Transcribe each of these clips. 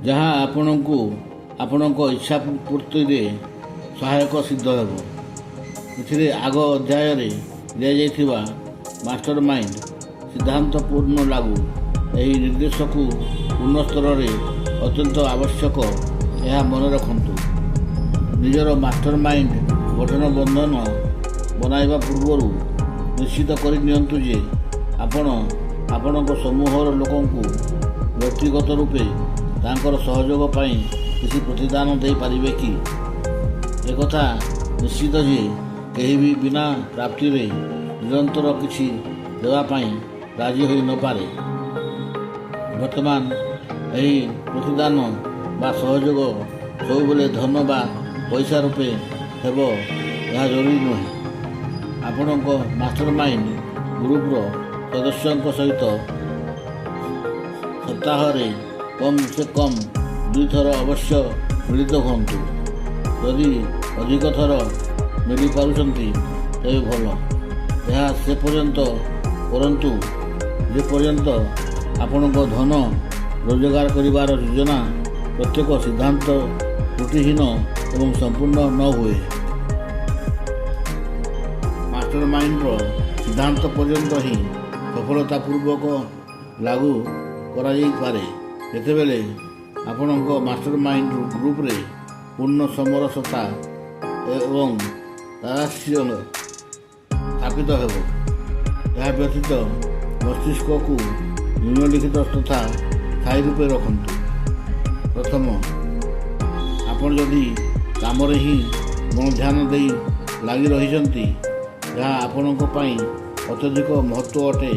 ଯାହା ଆପଣଙ୍କୁ ଆପଣଙ୍କ ଇଚ୍ଛା ପୂର୍ତ୍ତିରେ ସହାୟକ ସିଦ୍ଧ ହେବ। ଏଥିରେ ଆଗ ଅଧ୍ୟାୟରେ ଦିଆଯାଇଥିବା ମାଷ୍ଟର ମାଇଣ୍ଡ ସିଦ୍ଧାନ୍ତପୂର୍ଣ୍ଣ ଲାଗୁ ଏହି ନିର୍ଦ୍ଦେଶକୁ ପୂର୍ଣ୍ଣ ସ୍ତରରେ ଅତ୍ୟନ୍ତ ଆବଶ୍ୟକ, ଏହା ମନେ ରଖନ୍ତୁ। ନିଜର ମାଷ୍ଟର ମାଇଣ୍ଡ ଗଠନ ବନ୍ଧନ ବନାଇବା ପୂର୍ବରୁ ନିଶ୍ଚିତ କରିନିଅନ୍ତୁ ଯେ ଆପଣ ଆପଣଙ୍କ ସମୂହର ଲୋକଙ୍କୁ ବ୍ୟକ୍ତିଗତ ରୂପେ ତାଙ୍କର ସହଯୋଗ ପାଇଁ କିଛି ପ୍ରତିଦାନ ଦେଇପାରିବେ କି। ଏକଥା ନିଶ୍ଚିତ ଯେ କେହି ବି ବିନା ପ୍ରାପ୍ତିରେ ନିରନ୍ତର କିଛି ଦେବା ପାଇଁ ରାଜି ହୋଇନପାରେ। ବର୍ତ୍ତମାନ ଏହି ପ୍ରତିଦାନ ବା ସହଯୋଗ ସବୁବେଳେ ଧନ ବା ପଇସା ରୂପେ ହେବ ଏହା ଜରୁରୀ ନୁହେଁ। ଆପଣଙ୍କ ମାଷ୍ଟର ମାଇଣ୍ଡ ଗ୍ରୁପର ସଦସ୍ୟଙ୍କ ସହିତ ସପ୍ତାହରେ କମ୍ ସେ କମ୍ 2 ଥର ଅବଶ୍ୟ ମିଳିତ ହୁଅନ୍ତୁ। ଯଦି ଅଧିକ ଥର ମିଳିପାରୁଛନ୍ତି ତେବେ ଭଲ। ଏହା ସେ ପର୍ଯ୍ୟନ୍ତ କରନ୍ତୁ ଯେପର୍ଯ୍ୟନ୍ତ ଆପଣଙ୍କ ଧନ ରୋଜଗାର କରିବାର ଯୋଜନା ପ୍ରତ୍ୟେକ ସିଦ୍ଧାନ୍ତ ତ୍ରୁଟିହୀନ ଏବଂ ସମ୍ପୂର୍ଣ୍ଣ ନ ହୁଏ। ମାଷ୍ଟର ମାଇଣ୍ଡର ସିଦ୍ଧାନ୍ତ ପର୍ଯ୍ୟନ୍ତ ହିଁ ସଫଳତାପୂର୍ବକ ଲାଗୁ କରାଯାଇପାରେ ଯେତେବେଳେ ଆପଣଙ୍କ ମାଷ୍ଟର ମାଇଣ୍ଡ ଗ୍ରୁପରେ ପୂର୍ଣ୍ଣ ସମରସତା ଏବଂ ତାରସ୍ୟ ସ୍ଥାପିତ ହେବ। ଏହା ବ୍ୟତୀତ ମସ୍ତିଷ୍କକୁ ନିମ୍ନଲିଖିତ ତଥା ସ୍ଥାୟୀ ରୂପେ ରଖନ୍ତୁ। ପ୍ରଥମ, ଆପଣ ଯଦି କାମରେ ହିଁ ମନଧ୍ୟାନ ଦେଇ ଲାଗି ରହିଛନ୍ତି ଯାହା ଆପଣଙ୍କ ପାଇଁ ଅତ୍ୟଧିକ ମହତ୍ତ୍ୱ ଅଟେ,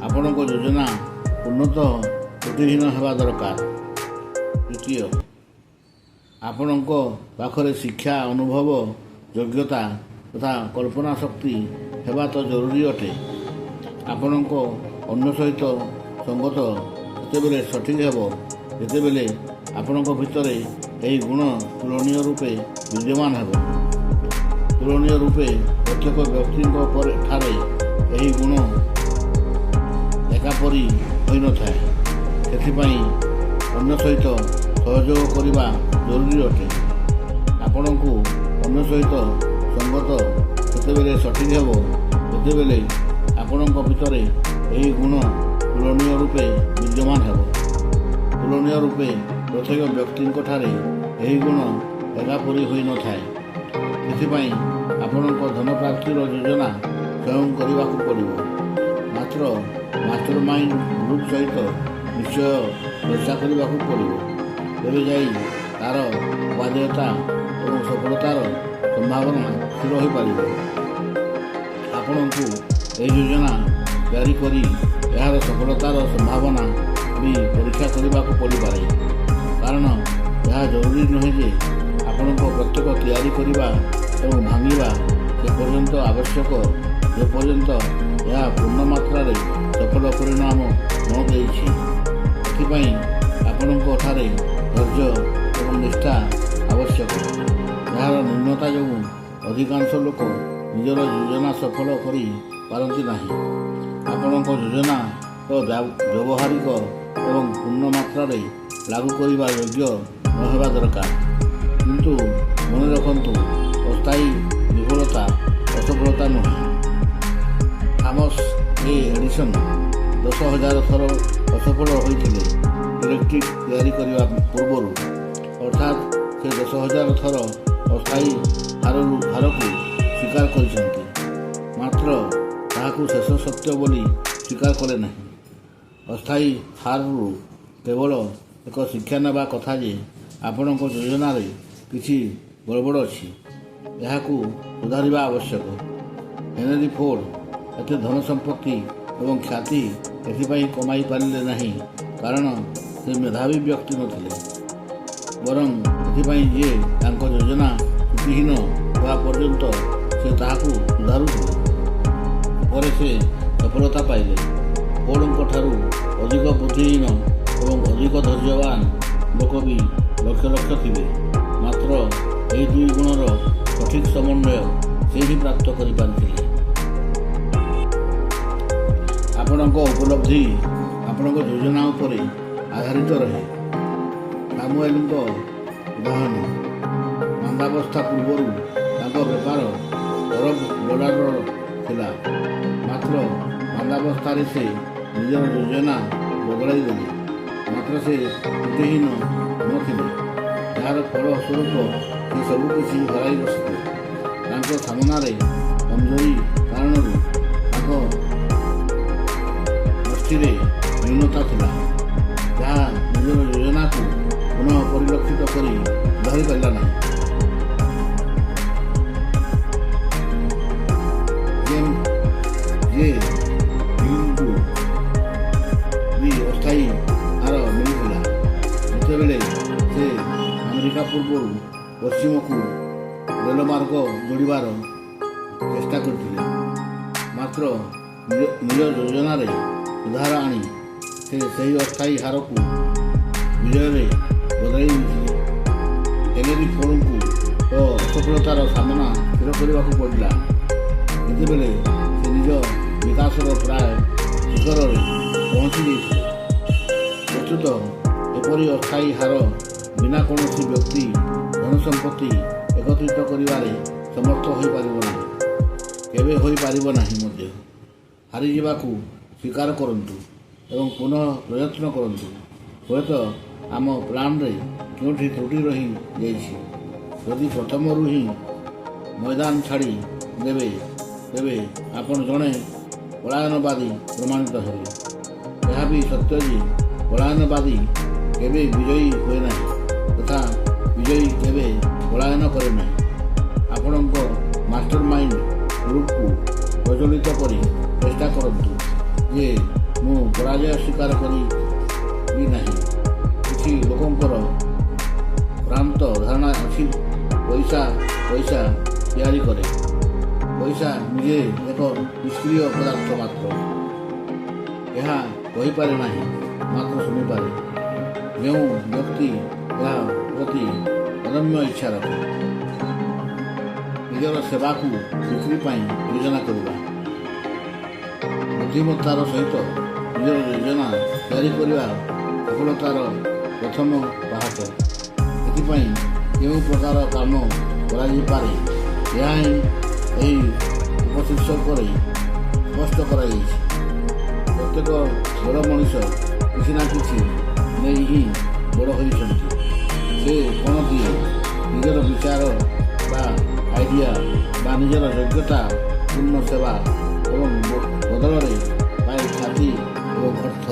ଆପଣଙ୍କ ଯୋଜନା ପୂର୍ଣ୍ଣତଃ ତ୍ରୁଟିହୀନ ହେବା ଦରକାର। ଦ୍ୱିତୀୟ, ଆପଣଙ୍କ ପାଖରେ ଶିକ୍ଷା, ଅନୁଭବ, ଯୋଗ୍ୟତା ତଥା କଳ୍ପନା ଶକ୍ତି ହେବା ତ ଜରୁରୀ ଅଟେ। ଆପଣଙ୍କ ଅନ୍ୟ ସହିତ ସଙ୍ଗତ ସେତେବେଳେ ସଠିକ୍ ହେବ ଯେତେବେଳେ ଆପଣଙ୍କ ଭିତରେ ଏହି ଗୁଣ ତୁଳନୀୟ ରୂପେ ବିଦ୍ୟମାନ ହେବ। ତୁଳନୀୟ ରୂପେ ପ୍ରତ୍ୟେକ ବ୍ୟକ୍ତିଙ୍କ ଠାରେ ଏହି ଗୁଣ ଏକାପରି ହୋଇନଥାଏ। ସେଥିପାଇଁ ଅନ୍ୟ ସହିତ ସହଯୋଗ କରିବା ଜରୁରୀ ଅଟେ। ଆପଣଙ୍କୁ ଅନ୍ୟ ସହିତ ସଙ୍ଗତ ସେତେବେଳେ ସଠିକ୍ ହେବ ଯେତେବେଳେ ଆପଣଙ୍କ ଭିତରେ ଏହି ଗୁଣ ତୁଳନୀୟ ରୂପେ ବିଦ୍ୟମାନ ହେବ। ତୁଳନୀୟ ରୂପେ ପ୍ରତ୍ୟେକ ବ୍ୟକ୍ତିଙ୍କ ଠାରେ ଏହି ଗୁଣ ଏକାପରି ହୋଇନଥାଏ। ସେଥିପାଇଁ ଆପଣଙ୍କ ଧନପ୍ରାପ୍ତିର ଯୋଜନା ସ୍ୱୟଂ କରିବାକୁ ପଡ଼ିବ। ମାତ୍ର ମାଷ୍ଟର ମାଇଣ୍ଡ ଗ୍ରୁପ୍ ସହିତ ନିଶ୍ଚୟ ଚର୍ଚ୍ଚା କରିବାକୁ ପଡ଼ିବ। ତେବେ ଯାଇ ତା'ର ଉପାଦେୟତା ଏବଂ ସଫଳତାର ସମ୍ଭାବନା ସ୍ଥିର ହୋଇପାରିବ। ଆପଣଙ୍କୁ ଏହି ଯୋଜନା ତିଆରି କରି ଏହାର ସଫଳତାର ସମ୍ଭାବନା ବି ପରୀକ୍ଷା କରିବାକୁ ପଡ଼ିପାରେ। କାରଣ ଏହା ଜରୁରୀ ନୁହେଁ ଯେ ଆପଣଙ୍କ ପ୍ରତ୍ୟେକ ତିଆରି କରିବା ଏବଂ ଭାଙ୍ଗିବା ସେ ପର୍ଯ୍ୟନ୍ତ ଆବଶ୍ୟକ ଯେପର୍ଯ୍ୟନ୍ତ ଏହା ପୂର୍ଣ୍ଣ ମାତ୍ରାରେ ସଫଳ ପରିଣାମ ନ ଦେଇଛି। ଏଥିପାଇଁ ଆପଣଙ୍କ ଠାରେ ଧୈର୍ଯ୍ୟ ଏବଂ ନିଷ୍ଠା ଆବଶ୍ୟକ। ଏହାର ନ୍ୟୁନତା ଯୋଗୁଁ ଅଧିକାଂଶ ଲୋକ ନିଜର ଯୋଜନା ସଫଳ କରିପାରନ୍ତି ନାହିଁ। ଆପଣଙ୍କ ଯୋଜନାର ବ୍ୟବହାରିକ ଏବଂ ପୂର୍ଣ୍ଣ ମାତ୍ରାରେ ଲାଗୁ କରିବା ଯୋଗ୍ୟ ନ ହେବା ଦରକାର। କିନ୍ତୁ ମନେ ରଖନ୍ତୁ, ଅସ୍ଥାୟୀ ବିଫଳତା ଅସଫଳତା ନୁହେଁ। ଥମାସ୍ ଏ ଏଡିସନ୍ 10,000 ଥର ଅସଫଳ ହୋଇଥିଲେ ଇଲେକ୍ଟ୍ରିକ୍ ତିଆରି କରିବା ପୂର୍ବରୁ, ଅର୍ଥାତ୍ ସେ 10,000 ଥର ଅସ୍ଥାୟୀ ହାରକୁ ସ୍ୱୀକାର କରିଛନ୍ତି, ମାତ୍ର ତାହାକୁ ଶେଷ ସତ୍ୟ ବୋଲି ସ୍ୱୀକାର କଲେ ନାହିଁ। ଅସ୍ଥାୟୀ ହାରରୁ କେବଳ ଏକ ଶିକ୍ଷା ନେବା କଥା ଯେ ଆପଣଙ୍କ ଯୋଜନାରେ କିଛି ଗଡ଼ବଡ଼ ଅଛି, ଏହାକୁ ସୁଧାରିବା ଆବଶ୍ୟକ। ହେନରୀ ଫୋର୍ଡ ଏତେ ଧନ ସମ୍ପତ୍ତି ଏବଂ ଖ୍ୟାତି ଏଥିପାଇଁ କମାଇ ପାରିଲେ ନାହିଁ କାରଣ ସେ ମେଧାବୀ ବ୍ୟକ୍ତି ନଥିଲେ, ବରଂ ଏଥିପାଇଁ ଯେ ତାଙ୍କ ଯୋଜନା ତ୍ରୁଟିହୀନ ହେବା ପର୍ଯ୍ୟନ୍ତ ସେ ତାହାକୁ ସୁଧାରୁଥିଲେ। ପରେ ସେ ସଫଳତା ପାଇଲେ। ଫୋର୍ଡଙ୍କ ଠାରୁ ଅଧିକ ବୁଦ୍ଧିହୀନ ଏବଂ ଅଧିକ ଧୈର୍ଯ୍ୟବାନ ଲୋକ ବି ଲକ୍ଷ ଲକ୍ଷ ଥିବେ, ମାତ୍ର ଏହି ଦୁଇ ଗୁଣର ସଠିକ୍ ସମନ୍ୱୟ ସେ ହିଁ ପ୍ରାପ୍ତ କରିପାରିଥିଲେ। ଆପଣଙ୍କ ଉପଲବ୍ଧି ଆପଣଙ୍କ ଯୋଜନା ଉପରେ ଆଧାରିତ ରହେ। ସାମୁଏଲଙ୍କ ଉଦାହରଣ। ମାନ୍ଦାବସ୍ଥା ପୂର୍ବରୁ ତାଙ୍କ ବେପାର ଅରବ ଡଲାରର ଥିଲା, ମାତ୍ର ମାନ୍ଦାବସ୍ଥାରେ ସେ ନିଜର ଯୋଜନା ବଦଳାଇ ଦେଲେ। ମାତ୍ର ସେ ତ୍ରୁଟିହୀନ ନଥିଲେ, ଯାହାର ଫଳ ସ୍ୱରୂପ ସେ ସବୁକିଛି ହରାଇ ବସିଥିଲେ। ତାଙ୍କ ସାମନାରେ କମଜୋରି କାରଣରୁ ତାଙ୍କ ଦୃଷ୍ଟିରେ ନ୍ୟୁନତା ଥିଲା, ଯାହା ନିଜର ଯୋଜନାକୁ ପୁନଃ ପରିଲକ୍ଷିତ କରି ଧରିପାରିଲା ନାହିଁ। ଯେ ଫିଲ୍ମକୁ ବି ଅସ୍ଥାୟୀ ହାର ମିଳିଥିଲା, ଯେତେବେଳେ ସେ ଆମେରିକା ପୂର୍ବରୁ ପଶ୍ଚିମକୁ ରେଳମାର୍ଗ ଯୋଡ଼ିବାର ଚେଷ୍ଟା କରିଥିଲେ। ମାତ୍ର ନିଜ ଯୋଜନାରେ ସୁଧାର ଆଣି ସେ ସେହି ଅସ୍ଥାୟୀ ହାରକୁ ବିଜୟରେ ବଦଳାଇ ଦେଇଥିଲେ। ହେଲେରି ଫୋର୍ଡଙ୍କୁ ତ ଅସଫଳତାର ସାମନା ସ୍ଥିର କରିବାକୁ ପଡ଼ିଲା, ଯେତେବେଳେ ସେ ନିଜ ବିକାଶର ପ୍ରାୟ ଶିଖରରେ ପହଞ୍ଚି ଯାଇଥିଲେ। ବସ୍ତୁତ ଏପରି ଅସ୍ଥାୟୀ ହାର ବିନା କୌଣସି ବ୍ୟକ୍ତି ଧନସମ୍ପତ୍ତି ଏକତ୍ରିତ କରିବାରେ ସମର୍ଥ ହୋଇପାରିବ ନାହିଁ, କେବେ ହୋଇପାରିବ ନାହିଁ ମଧ୍ୟ। ହାରିଯିବାକୁ ସ୍ୱୀକାର କରନ୍ତୁ ଏବଂ ପୁନଃ ପ୍ରୟତ୍ନ କରନ୍ତୁ। ହୁଏତ ଆମ ପ୍ଲାନ୍ରେ କେଉଁଠି ତ୍ରୁଟି ରହିଯାଇଛି। ଯଦି ପ୍ରଥମରୁ ହିଁ ମଇଦାନ ଛାଡ଼ି ଦେବେ, ତେବେ ଆପଣ ଜଣେ ପଳାୟନବାଦୀ ପ୍ରମାଣିତ ହେବେ। ଏହା ବି ସତ୍ୟ ଯେ ପଳାୟନବାଦୀ କେବେ ବିଜୟୀ ହୁଏ ନାହିଁ ତଥା ବିଜୟୀ କେବେ ପଳାୟନ କରେ ନାହିଁ। ଆପଣଙ୍କ ମାଷ୍ଟର ମାଇଣ୍ଡ ଗ୍ରୁପକୁ ପ୍ରଜ୍ୱଳିତ କରି ଚେଷ୍ଟା କରନ୍ତୁ ଯେ ମୁଁ ପରାଜୟ ସ୍ୱୀକାର କରିବି ନାହିଁ। କିଛି ଲୋକଙ୍କର ଭ୍ରାନ୍ତ ଧାରଣା ଅଛି ପଇସା ତିଆରି କରେ। ପଇସା ନିଜେ ଏକ ନିଷ୍କ୍ରିୟ ପଦାର୍ଥ ମାତ୍ର। ଏହା କହିପାରେ ନାହିଁ, ମାତ୍ର ଶୁଣିପାରେ। ଯେଉଁ ବ୍ୟକ୍ତି ଏହା ପ୍ରତି ଅଦମ୍ୟ ଇଚ୍ଛା ରଖେ। ନିଜର ସେବାକୁ ବିକ୍ରି ପାଇଁ ଯୋଜନା କରିବା। ବୁଦ୍ଧିମତ୍ତାର ସହିତ ନିଜର ଯୋଜନା ତିଆରି କରିବା ସଫଳତାର ପ୍ରଥମ ପାହାଚ। ସେଥିପାଇଁ କେଉଁ ପ୍ରକାର କାମ କରାଯାଇପାରେ, ଏହା ହିଁ ଏହି ଉପଶୀର୍ଷକରେ ସ୍ପଷ୍ଟ କରାଯାଇଛି। ପ୍ରତ୍ୟେକ ବଡ଼ ମଣିଷ କିଛି ନା କିଛି ନେଇ ହିଁ ବଡ଼ ହୋଇଛନ୍ତି। ସେ କ'ଣ ଦିଏ? ନିଜର ବିଚାର ବା ଆଇଡ଼ିଆ ବା ନିଜର ଯୋଗ୍ୟତା ପୂର୍ଣ୍ଣ ସେବା ଏବଂ ବଦଳରେ ପାଏ ଖ୍ୟାତି ଏବଂ ଅର୍ଥ।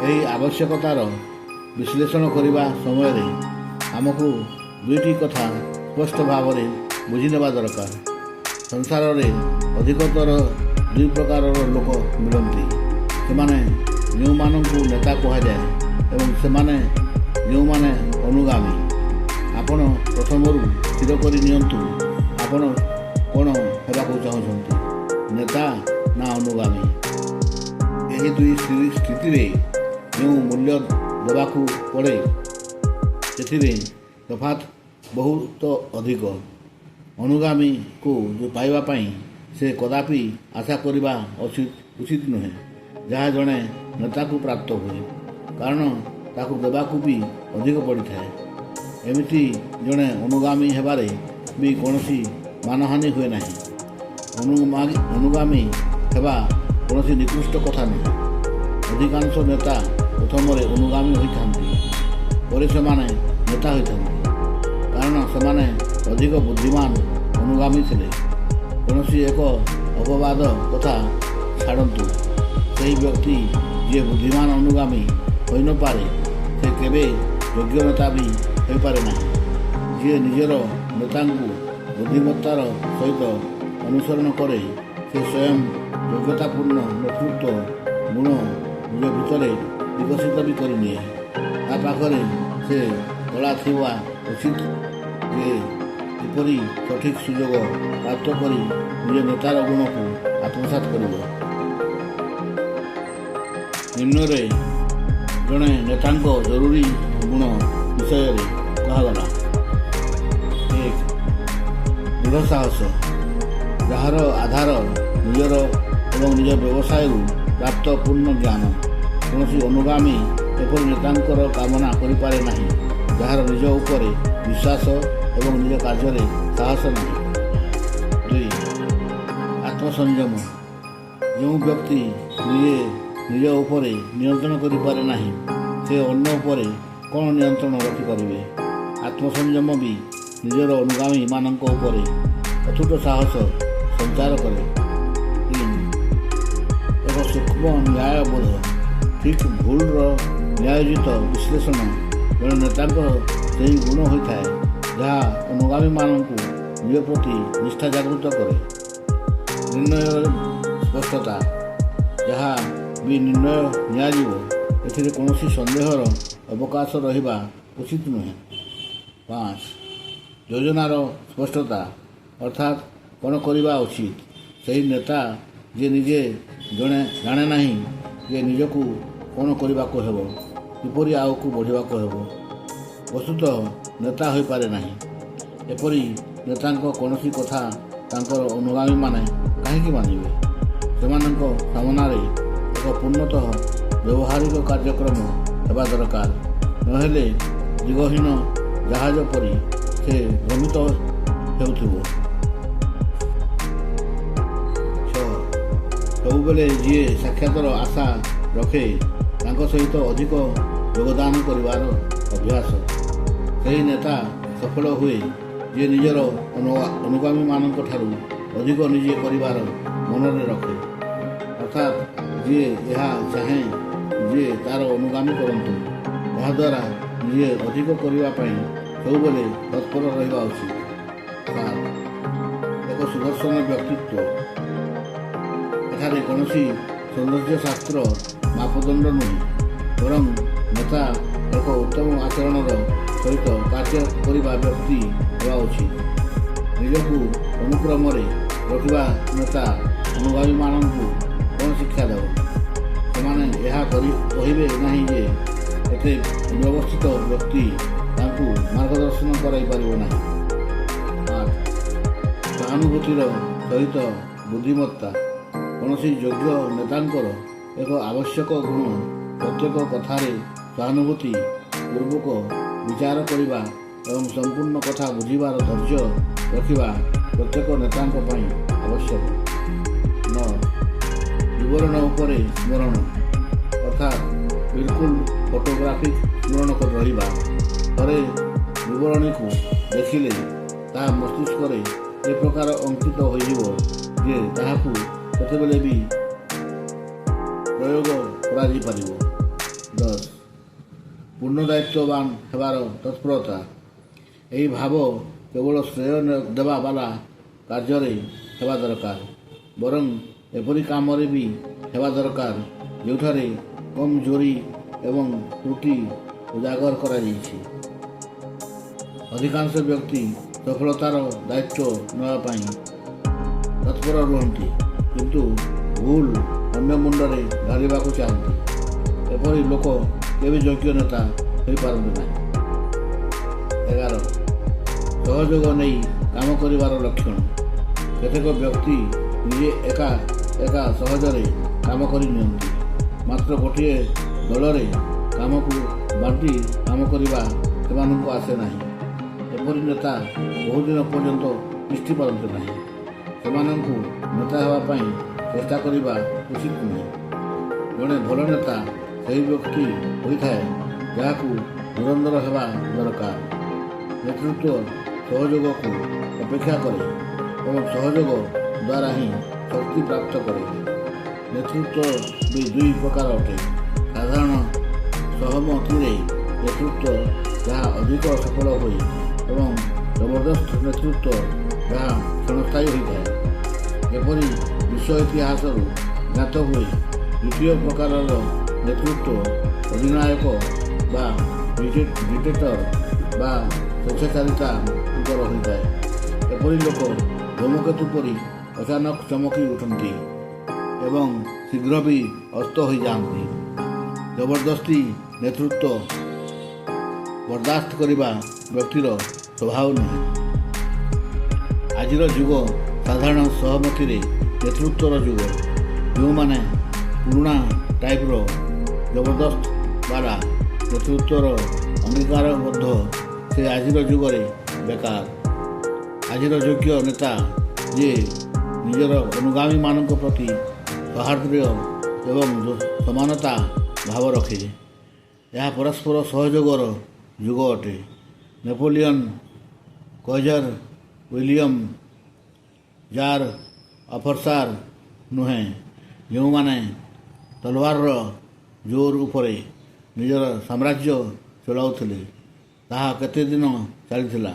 ଏହି ଆବଶ୍ୟକତାର ବିଶ୍ଳେଷଣ କରିବା ସମୟରେ ଆମକୁ ଦୁଇଟି କଥା ସ୍ପଷ୍ଟ ଭାବରେ ବୁଝିନେବା ଦରକାର। ସଂସାରରେ ଅଧିକତର ଦୁଇ ପ୍ରକାରର ଲୋକ ମିଳନ୍ତି। ସେମାନେ ଯେଉଁମାନଙ୍କୁ ନେତା କୁହାଯାଏ ଏବଂ ସେମାନେ ଯେଉଁମାନେ ଅନୁଗାମୀ। ଆପଣ ପ୍ରଥମରୁ ସ୍ଥିର କରି ନିଅନ୍ତୁ, ଆପଣ କ'ଣ ହେବାକୁ ଚାହୁଁଛନ୍ତି, ନେତା ନା ଅନୁଗାମୀ। ଏହି ଦୁଇ ସ୍ଥିତିରେ ଯେଉଁ ମୂଲ୍ୟ ଦେବାକୁ ପଡ଼େ, ସେଥିରେ ତଫାତ୍ ବହୁତ ଅଧିକ। ଅନୁଗାମୀକୁ ପାଇବା ପାଇଁ ସେ କଦାପି ଆଶା କରିବା ଉଚିତ ନୁହେଁ, ଯାହା ଜଣେ ନେତାକୁ ପ୍ରାପ୍ତ ହୁଏ, କାରଣ ତାକୁ ଦେବାକୁ ବି ଅଧିକ ପଡ଼ିଥାଏ। ଏମିତି ଜଣେ ଅନୁଗାମୀ ହେବାରେ ବି କୌଣସି ମାନହାନି ହୁଏ ନାହିଁ। ଅନୁଗାମୀ ହେବା କୌଣସି ନିକୃଷ୍ଟ କଥା ନୁହେଁ। ଅଧିକାଂଶ ନେତା ପ୍ରଥମରେ ଅନୁଗାମୀ ହୋଇଥାନ୍ତି, ପରେ ସେମାନେ ନେତା ହୋଇଥାନ୍ତି, କାରଣ ସେମାନେ ଅଧିକ ବୁଦ୍ଧିମାନ ଅନୁଗାମୀ ଥିଲେ। କୌଣସି ଏକ ଅପବାଦ କଥା ଛାଡ଼ନ୍ତୁ, ସେହି ବ୍ୟକ୍ତି ଯିଏ ବୁଦ୍ଧିମାନ ଅନୁଗାମୀ ହୋଇନପାରେ, ସେ କେବେ ଯୋଗ୍ୟ ନେତା ବି ହୋଇପାରେ ନାହିଁ। ଯିଏ ନିଜର ନେତାଙ୍କୁ ବୁଦ୍ଧିମତ୍ତାର ସହିତ ଅନୁସରଣ କରେ, ସେ ସ୍ୱୟଂ ଯୋଗ୍ୟତାପୂର୍ଣ୍ଣ ନେତୃତ୍ୱ ଗୁଣ ନିଜ ଭିତରେ ବିକଶିତ ବି କରିନିଏ। ତା ପାଖରେ ସେ କଳା ଥିବା ଉଚିତ ଯେ କିପରି ସଠିକ୍ ସୁଯୋଗ ପ୍ରାପ୍ତ କରି ନିଜ ନେତାର ଗୁଣକୁ ଆତ୍ମସାତ କରିବ। ନିମ୍ନରେ ଜଣେ ନେତାଙ୍କ ଜରୁରୀ ଗୁଣ ବିଷୟରେ କୁହାଗଲା। 1. ଦୃଢ଼ ସାହସ, ଯାହାର ଆଧାର ନିଜର ଏବଂ ନିଜ ବ୍ୟବସାୟରୁ ପ୍ରାପ୍ତ ପୂର୍ଣ୍ଣ ଜ୍ଞାନ। କୌଣସି ଅନୁଗାମୀ ଏପରି ନେତାଙ୍କର କାମନା କରିପାରେ ନାହିଁ ଯାହାର ନିଜ ଉପରେ ବିଶ୍ୱାସ ଏବଂ ନିଜ କାର୍ଯ୍ୟରେ ସାହସ ନାହିଁ। 2. ଆତ୍ମସଂଯମ। ଯେଉଁ ବ୍ୟକ୍ତି ନିଜ ଉପରେ ନିୟନ୍ତ୍ରଣ କରିପାରେ ନାହିଁ ସେ ଅନ୍ୟ ଉପରେ କ'ଣ ନିୟନ୍ତ୍ରଣ ରଖିପାରିବେ? ଆତ୍ମସଂଯମ ବି ନିଜର ଅନୁଗାମୀମାନଙ୍କ ଉପରେ ଅତୁଟ ସାହସ ସଞ୍ଚାର କରେ। 3. ଏକ ସୂକ୍ଷ୍ମ ନ୍ୟାୟବୋଧ। ଠିକ୍ ଭୁଲର ନ୍ୟାୟୋଚିତ ବିଶ୍ଳେଷଣ ଜଣେ ନେତାଙ୍କ ସେହି ଗୁଣ ହୋଇଥାଏ ଯାହା ଅନୁଗାମୀମାନଙ୍କୁ ନିଜ ପ୍ରତି ନିଷ୍ଠା ଜାଗୃତ କରେ। ନିର୍ଣ୍ଣୟର ସ୍ପଷ୍ଟତା। ଯାହା ବି ନିର୍ଣ୍ଣୟ ନିଆଯିବ ଏଥିରେ କୌଣସି ସନ୍ଦେହର ଅବକାଶ ରହିବା ଉଚିତ ନୁହେଁ। 5. ଯୋଜନାର ସ୍ପଷ୍ଟତା ଅର୍ଥାତ୍ କ'ଣ କରିବା ଉଚିତ। ସେହି ନେତା ଯିଏ ନିଜେ ଜାଣେ ନାହିଁ ଯେ ନିଜକୁ କ'ଣ କରିବାକୁ ହେବ, କିପରି ଆଗକୁ ବଢ଼ିବାକୁ ହେବ, ବସ୍ତୁତଃ ନେତା ହୋଇପାରେ ନାହିଁ। ଏପରି ନେତାଙ୍କ କୌଣସି କଥା ତାଙ୍କର ଅନୁଗାମୀମାନେ କାହିଁକି ମାନିବେ? ସେମାନଙ୍କ ସାମନାରେ ଏକ ପୂର୍ଣ୍ଣତଃ ବ୍ୟବହାରିକ କାର୍ଯ୍ୟକ୍ରମ ହେବା ଦରକାର, ନହେଲେ ଦିଗହୀନ ଜାହାଜ ପରି ସେ ଭ୍ରମିତ ହେଉଥିବ। 6. ସବୁବେଳେ ଯିଏ ସାକ୍ଷାତର ଆଶା ରଖେ ତାଙ୍କ ସହିତ ଅଧିକ ଯୋଗଦାନ କରିବାର ଅଭ୍ୟାସ। ସେହି ନେତା ସଫଳ ହୁଏ ଯିଏ ନିଜର ଅନୁଗାମୀମାନଙ୍କ ଠାରୁ ଅଧିକ ନିଜେ କରିବାର ମନରେ ରଖେ, ଅର୍ଥାତ୍ ଯିଏ ଏହା ଚାହେଁ ଯେ ତା'ର ଅନୁଗାମୀ କରନ୍ତୁ। ଏହାଦ୍ୱାରା ନିଜେ ଅଧିକ କରିବା ପାଇଁ ସବୁବେଳେ ତତ୍ପର ରହିବା ଉଚିତ। 7. ଏକ ସୁଦର୍ଶନ ବ୍ୟକ୍ତିତ୍ୱ। ଏଠାରେ କୌଣସି ସୌନ୍ଦର୍ଯ୍ୟଶାସ୍ତ୍ର ମାପଦଣ୍ଡ ନୁହେଁ, ବରଂ ନେତା ଏକ ଉତ୍ତମ ଆଚରଣର ସହିତ କାର୍ଯ୍ୟ କରିବା ବ୍ୟକ୍ତି ହେବା ଉଚିତ। ନିଜକୁ ଅନୁକ୍ରମରେ ରଖିବା ନେତା ଅନୁଗାମୀମାନଙ୍କୁ କ'ଣ ଶିକ୍ଷା ଦେବ? ସେମାନେ ଏହା କହିବେ ନାହିଁ ଯେ ଏତେ ବ୍ୟବସ୍ଥିତ ବ୍ୟକ୍ତି ତାଙ୍କୁ ମାର୍ଗଦର୍ଶନ କରାଇପାରିବ ନାହିଁ। 8. ସହାନୁଭୂତିର ସହିତ ବୁଦ୍ଧିମତ୍ତା। କୌଣସି ଯୋଗ୍ୟ ନେତାଙ୍କର ଏକ ଆବଶ୍ୟକ ଗୁଣ ପ୍ରତ୍ୟେକ କଥାରେ ସହାନୁଭୂତି ପୂର୍ବକ ବିଚାର କରିବା ଏବଂ ସମ୍ପୂର୍ଣ୍ଣ କଥା ବୁଝିବାର ଧୈର୍ଯ୍ୟ ରଖିବା ପ୍ରତ୍ୟେକ ନେତାଙ୍କ ପାଇଁ ଆବଶ୍ୟକ। 9. ବିବରଣ ଉପରେ ସ୍ମରଣ ଅର୍ଥାତ୍ ବିଲକୁଲ ଫଟୋଗ୍ରାଫିକ୍ ସ୍ମରଣ କରି ରହିବା। ଥରେ ବିବରଣୀକୁ ଦେଖିଲେ ତାହା ମସ୍ତିଷ୍କରେ ଏ ପ୍ରକାର ଅଙ୍କିତ ହୋଇଯିବ ଯେ ତାହାକୁ କେତେବେଳେ ବି ପ୍ରୟୋଗ କରାଯାଇପାରିବ। 10. ପୂର୍ଣ୍ଣ ଦାୟିତ୍ୱବାନ ହେବାର ତତ୍ପରତା। ଏହି ଭାବ କେବଳ ଶ୍ରେୟ ଦେବା ବାଲା କାର୍ଯ୍ୟରେ ହେବା ଦରକାର, ବରଂ ଏପରି କାମରେ ବି ହେବା ଦରକାର ଯେଉଁଠାରେ କମଜୋରି ଏବଂ ତ୍ରୁଟି ଉଜାଗର କରାଯାଇଛି। ଅଧିକାଂଶ ବ୍ୟକ୍ତି ସଫଳତାର ଦାୟିତ୍ୱ ନେବା ପାଇଁ ତତ୍ପର ରୁହନ୍ତି, କିନ୍ତୁ ଭୁଲ ଅନ୍ୟ ମୁଣ୍ଡରେ ଢାଳିବାକୁ ଚାହାନ୍ତି। ଏପରି ଲୋକ କେବେ ଯୋଗ୍ୟ ନେତା ହୋଇପାରନ୍ତି ନାହିଁ। 11. ସହଯୋଗ ନେଇ କାମ କରିବାର ଲକ୍ଷଣ। କେତେକ ବ୍ୟକ୍ତି ନିଜେ ଏକା ସହଜରେ କାମ କରିନିଅନ୍ତି, ମାତ୍ର ଗୋଟିଏ ଦଳରେ କାମକୁ ବାଣ୍ଟି କାମ କରିବା ସେମାନଙ୍କୁ ଆସେ ନାହିଁ। ଏପରି ନେତା ବହୁଦିନ ପର୍ଯ୍ୟନ୍ତ ତିଷ୍ଠି ପାରନ୍ତି ନାହିଁ। ସେମାନଙ୍କୁ ନେତା ହେବା ପାଇଁ ଚେଷ୍ଟା କରିବା ଉଚିତ ନୁହେଁ। ଜଣେ ଭଲ ନେତା ସେହି ବ୍ୟକ୍ତି ହୋଇଥାଏ ଯାହାକୁ ଧୁରନ୍ଧର ହେବା ଦରକାର। ନେତୃତ୍ୱ ସହଯୋଗକୁ ଅପେକ୍ଷା କରେ ଏବଂ ସହଯୋଗ ଦ୍ୱାରା ହିଁ ଶକ୍ତି ପ୍ରାପ୍ତ କରେ। ନେତୃତ୍ୱ ବି ଦୁଇ ପ୍ରକାର ଅଟେ। ସାଧାରଣ ସହମତିରେ ନେତୃତ୍ୱ ଯାହା ଅଧିକ ସଫଳ ହୁଏ ଏବଂ ଜବରଦସ୍ତ ନେତୃତ୍ୱ ଯାହା କ୍ଷଣସ୍ଥାୟୀ ହୋଇଥାଏ। ଯେପରି ବିଶ୍ୱ ଇତିହାସରୁ ଜ୍ଞାତ ହୁଏ, ଦ୍ୱିତୀୟ ପ୍ରକାରର ନେତୃତ୍ୱ ଅଧିନାୟକ ବା ଡିକ୍ଟେଟର ବା ସ୍ୱେଚ୍ଛାଚାରିତାଙ୍କର ହୋଇଥାଏ। ଏପରି ଲୋକ ଧୂମକେତୁ ପରି ଅଚାନକ ଚମକି ଉଠନ୍ତି ଏବଂ ଶୀଘ୍ର ବି ଅସ୍ତ ହୋଇଯାଆନ୍ତି। ଜବରଦସ୍ତି ନେତୃତ୍ୱ ବରଦାସ୍ତ କରିବା ବ୍ୟକ୍ତିର ସ୍ୱଭାବ ନୁହେଁ। ଆଜିର ଯୁଗ ସାଧାରଣ ସହମତିରେ ନେତୃତ୍ୱର ଯୁଗ। ଯେଉଁମାନେ ପୁରୁଣା ଟାଇପ୍ର ଜବରଦସ୍ତ ବାଲା ନେତୃତ୍ୱର ଅଙ୍ଗୀକାର ମଧ୍ୟ ସେ ଆଜିର ଯୁଗରେ ବେକାର। ଆଜିର ଯୋଗ୍ୟ ନେତା ଯିଏ ନିଜର ଅନୁଗାମୀମାନଙ୍କ ପ୍ରତି ସୌହାର୍ଦ୍ଦ୍ୟ ଏବଂ ସମାନତା ଭାବ ରଖେ। ଏହା ପରସ୍ପର ସହଯୋଗର ଯୁଗ ଅଟେ। ନେପୋଲିଅନ୍, କୈଜର ୱିଲିୟମ ଜାର୍ ଅଫର୍ସାର ନୁହେଁ, ଯେଉଁମାନେ ତଲୱାରର ଜୋର ଉପରେ ନିଜର ସାମ୍ରାଜ୍ୟ ଚଳାଉଥିଲେ। ତାହା କେତେ ଦିନ ଚାଲିଥିଲା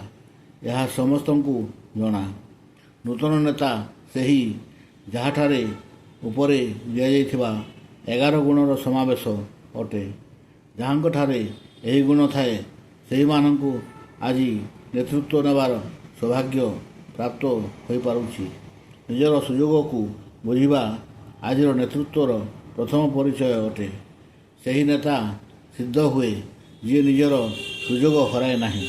ଏହା ସମସ୍ତଙ୍କୁ ଜଣା। ନୂତନ ନେତା ସେହି ଯାହାଠାରେ ଉପରେ ଦିଆଯାଇଥିବା 11 ଗୁଣର ସମାବେଶ ଅଟେ। ଯାହାଙ୍କଠାରେ ଏହି ଗୁଣ ଥାଏ ସେହିମାନଙ୍କୁ ଆଜି ନେତୃତ୍ୱ ନେବାର ସୌଭାଗ୍ୟ ପ୍ରାପ୍ତ ହୋଇପାରୁଛି। ନିଜର ସୁଯୋଗକୁ ବୁଝିବା ଆଜିର ନେତୃତ୍ୱର ପ୍ରଥମ ପରିଚୟ ଅଟେ। ସେହି ନେତା ସିଦ୍ଧ ହୁଏ ଯିଏ ନିଜର ସୁଯୋଗ ହରାଏ ନାହିଁ।